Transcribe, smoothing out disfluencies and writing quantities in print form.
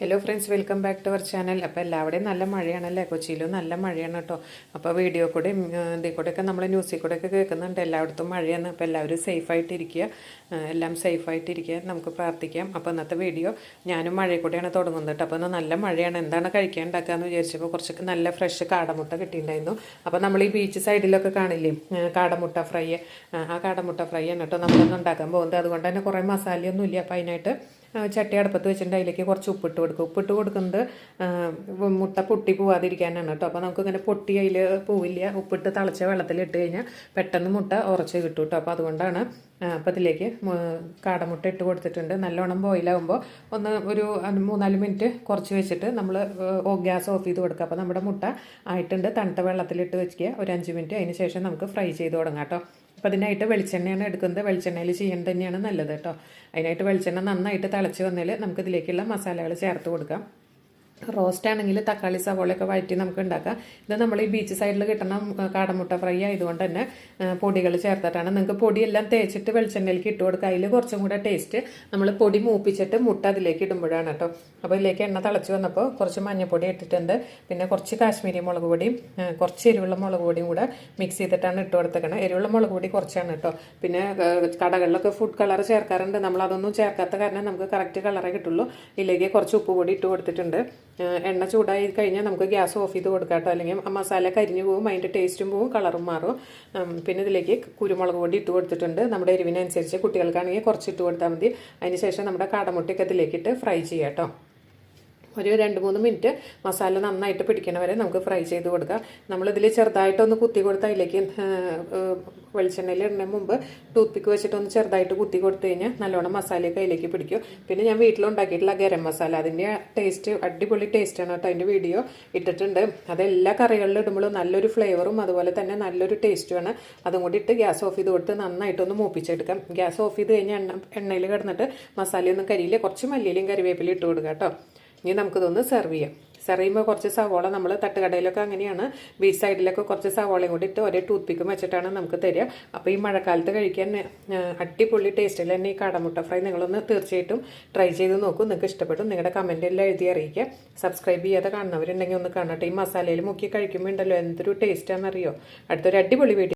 Hello friends, welcome back to our channel. അപ്പോൾ എല്ലാവരുടെയും നല്ല മഴയാണല്ലേ, കൊച്ചിയിലും നല്ല മഴയാണ് കേട്ടോ. അപ്പോൾ വീഡിയോ കൂടെയും ഇതിൽ കൂടെയൊക്കെ നമ്മൾ ന്യൂസിൽ കൂടെയൊക്കെ കേൾക്കുന്നുണ്ട് എല്ലായിടത്തും മഴയാണ്. അപ്പോൾ എല്ലാവരും സേഫായിട്ടിരിക്കുക, എല്ലാം സേഫായിട്ടിരിക്കുക, നമുക്ക് പ്രാർത്ഥിക്കാം. അപ്പോൾ ഇന്നത്തെ വീഡിയോ ഞാനും മഴയിൽ കൂടെയാണ് തുടങ്ങുന്നത് കേട്ടോ. അപ്പോൾ നല്ല മഴയാണ്, എന്താണ് കഴിക്കാൻ ഉണ്ടാക്കുകയെന്ന് വിചാരിച്ചപ്പോൾ കുറച്ചൊക്കെ നല്ല ഫ്രഷ് കാടമുട്ട കിട്ടിയിട്ടുണ്ടായിരുന്നു. അപ്പോൾ നമ്മൾ ഈ ബീച്ച് സൈഡിലൊക്കെ കാണില്ലേ കാടമുട്ട ഫ്രൈ, ആ കാടമുട്ട ഫ്രൈ ആണ് കേട്ടോ നമ്മളൊന്നും ഉണ്ടാക്കാൻ പോകുന്നത്. അതുകൊണ്ട് തന്നെ കുറേ മസാലയൊന്നും ഇല്ല. അപ്പോൾ അതിനായിട്ട് ചട്ടി അടുപ്പത്ത് വെച്ചിട്ട് അതിലേക്ക് കുറച്ച് ഉപ്പിട്ട് കൊടുക്കും. ഉപ്പിട്ട് കൊടുക്കുന്നത് മുട്ട പൊട്ടി പോവാതിരിക്കാനാണ് കേട്ടോ. അപ്പോൾ നമുക്കിങ്ങനെ പൊട്ടി അതിൽ പോവില്ല. ഉപ്പിട്ട് തിളച്ച വെള്ളത്തിലിട്ട് കഴിഞ്ഞാൽ പെട്ടെന്ന് മുട്ട ഉറച്ച് കിട്ടും കേട്ടോ. അപ്പോൾ അതുകൊണ്ടാണ് അപ്പോൾ ഇതിലേക്ക് കാടമുട്ട ഇട്ട് കൊടുത്തിട്ടുണ്ട്. നല്ലോണം ബോയിലാകുമ്പോൾ ഒരു 3-4 മിനിറ്റ് കുറച്ച് വെച്ചിട്ട് നമ്മൾ ഗ്യാസ് ഓഫ് ചെയ്ത് കൊടുക്കുക. അപ്പോൾ നമ്മുടെ മുട്ട ആയിട്ടുണ്ട്. തണുത്ത വെള്ളത്തിലിട്ട് വെക്കുക ഒരു 5 മിനിറ്റ്. അതിന് ശേഷം നമുക്ക് ഫ്രൈ ചെയ്ത് തുടങ്ങാം കേട്ടോ. അപ്പോൾ അതിനായിട്ട് വെളിച്ചെണ്ണയാണ് എടുക്കുന്നത്. വെളിച്ചെണ്ണയിൽ ചെയ്യാൻ തന്നെയാണ് നല്ലത് കേട്ടോ. അതിനായിട്ട് വെളിച്ചെണ്ണ നന്നായിട്ട് തിളച്ച് വന്നാൽ നമുക്ക് ഇതിലേക്കുള്ള മസാലകൾ ചേർത്ത് കൊടുക്കാം. റോസ്റ്റ് ആണെങ്കിൽ തക്കാളി സവോളയൊക്കെ വഴറ്റി നമുക്ക് ഉണ്ടാക്കാം. ഇത് നമ്മൾ ഈ ബീച്ച് സൈഡിൽ കിട്ടുന്ന കാടമുട്ട ഫ്രൈ ആയതുകൊണ്ട് തന്നെ പൊടികൾ ചേർത്തിട്ടാണ്. നിങ്ങൾക്ക് പൊടിയെല്ലാം തേച്ചിട്ട് വെളിച്ചെണ്ണയിലേക്ക് ഇട്ട് കൊടുക്കുക. അതിൽ കുറച്ചും കൂടെ ടേസ്റ്റ് നമ്മൾ പൊടി മൂപ്പിച്ചിട്ട് മുട്ട അതിലേക്ക് ഇടുമ്പോഴാണ് കേട്ടോ. അപ്പോൾ ഇതിലേക്ക് എണ്ണ തിളച്ച് വന്നപ്പോൾ കുറച്ച് മഞ്ഞൾപ്പൊടി ഇട്ടിട്ടുണ്ട്. പിന്നെ കുറച്ച് കാശ്മീരി മുളക് പൊടിയും കുറച്ച് എരിവുള്ള മുളക് പൊടിയും കൂടെ മിക്സ് ചെയ്തിട്ടാണ് ഇട്ട് കൊടുത്തേക്കണം. എരിവുള്ള മുളക് പൊടി കുറച്ചാണ് കേട്ടോ. പിന്നെ കടകളിലൊക്കെ ഫുഡ് കളർ ചേർക്കാറുണ്ട്. നമ്മളതൊന്നും ചേർക്കാത്ത കാരണം നമുക്ക് കറക്റ്റ് കളറേ കിട്ടുള്ളൂ. ഇതിലേക്ക് കുറച്ച് ഉപ്പ് പൊടി ഇട്ട് കൊടുത്തിട്ടുണ്ട്. എണ്ണ ചൂടായി കഴിഞ്ഞാൽ നമുക്ക് ഗ്യാസ് ഓഫ് ചെയ്ത് കൊടുക്കാം കേട്ടോ. അല്ലെങ്കിൽ മസാല കരിഞ്ഞു പോകും, അതിൻ്റെ ടേസ്റ്റും പോവും, കളറും മാറും. പിന്നെ ഇതിലേക്ക് കുരുമുളക് പൊടി ഇട്ട് കൊടുത്തിട്ടുണ്ട്. നമ്മുടെ എരിവിനനുസരിച്ച് കുട്ടികൾക്കാണെങ്കിൽ കുറച്ച് ഇട്ട് കൊടുത്താൽ മതി. അതിന് ശേഷം നമ്മുടെ കാടമുട്ടയൊക്കെ ഇതിലേക്കിട്ട് ഫ്രൈ ചെയ്യാം കേട്ടോ. ഒരു 2-3 മിനിറ്റ് മസാല നന്നായിട്ട് പിടിക്കണ വരെ നമുക്ക് ഫ്രൈ ചെയ്ത് കൊടുക്കാം. നമ്മളിതിൽ ചെറുതായിട്ടൊന്ന് കുത്തി കൊടുത്താൽ അതിലേക്ക് വെളിച്ചെണ്ണയിൽ ഇടുന്നതിന് മുമ്പ് ടൂത്ത് പിക്ക് വെച്ചിട്ടൊന്ന് ചെറുതായിട്ട് കുത്തി കൊടുത്തു കഴിഞ്ഞാൽ നല്ലോണം മസാലയൊക്കെ അതിലേക്ക് പിടിക്കും. പിന്നെ ഞാൻ വീട്ടിലുണ്ടാക്കിയിട്ടുള്ള ഗരം മസാല, അതിൻ്റെ ടേസ്റ്റ് അടിപൊളി ടേസ്റ്റാണ് കേട്ടോ. അതിൻ്റെ വീഡിയോ ഇട്ടിട്ടുണ്ട്. അതെല്ലാ കറികളിലും ഇടുമ്പോഴും നല്ലൊരു ഫ്ലേവറും അതുപോലെ തന്നെ നല്ലൊരു ടേസ്റ്റുമാണ്. അതും കൂടി ഇട്ട് ഗ്യാസ് ഓഫ് ചെയ്ത് കൊടുത്ത് നന്നായിട്ടൊന്ന് മൂപ്പിച്ചെടുക്കാം. ഗ്യാസ് ഓഫ് ചെയ്ത് കഴിഞ്ഞാൽ എണ്ണയിൽ കിടന്നിട്ട് മസാലയൊന്നും കരിയില്ല. കുറച്ച് മല്ലിയിലും കറിവേപ്പിലയും ഇട്ട് കൊടുക്കാം കേട്ടോ. ഇനി നമുക്കിതൊന്ന് സെർവ് ചെയ്യാം. സെർവ് ചെയ്യുമ്പോൾ കുറച്ച് സവോള, നമ്മൾ തട്ടുകടയിലൊക്കെ അങ്ങനെയാണ്, ബീച്ച് സൈഡിലൊക്കെ കുറച്ച് സവോളയും കൂടി ഇട്ട് ഒരേ ടൂത്ത് പിക്കും വെച്ചിട്ടാണ് നമുക്ക് തരിക. അപ്പോൾ ഈ മഴക്കാലത്ത് കഴിക്കാൻ അടിപൊളി ടേസ്റ്റിൽ തന്നെ ഈ കാടമുട്ട ഫ്രൈ നിങ്ങളൊന്ന് തീർച്ചയായിട്ടും ട്രൈ ചെയ്ത് നോക്കൂ. നിങ്ങൾക്ക് ഇഷ്ടപ്പെടും. നിങ്ങളുടെ കമൻ്റ് എല്ലാം എഴുതി അറിയിക്കുക. സബ്സ്ക്രൈബ് ചെയ്യാതെ കാണുന്നവരുണ്ടെങ്കിൽ ഒന്ന് കാണട്ടെ. ഈ മസാലയിൽ മുക്കി കഴിക്കുമ്പോൾ ഉണ്ടല്ലോ എന്തൊരു ടേസ്റ്റാണെന്നറിയോ. അടുത്തൊരു അടിപൊളി വീഡിയോ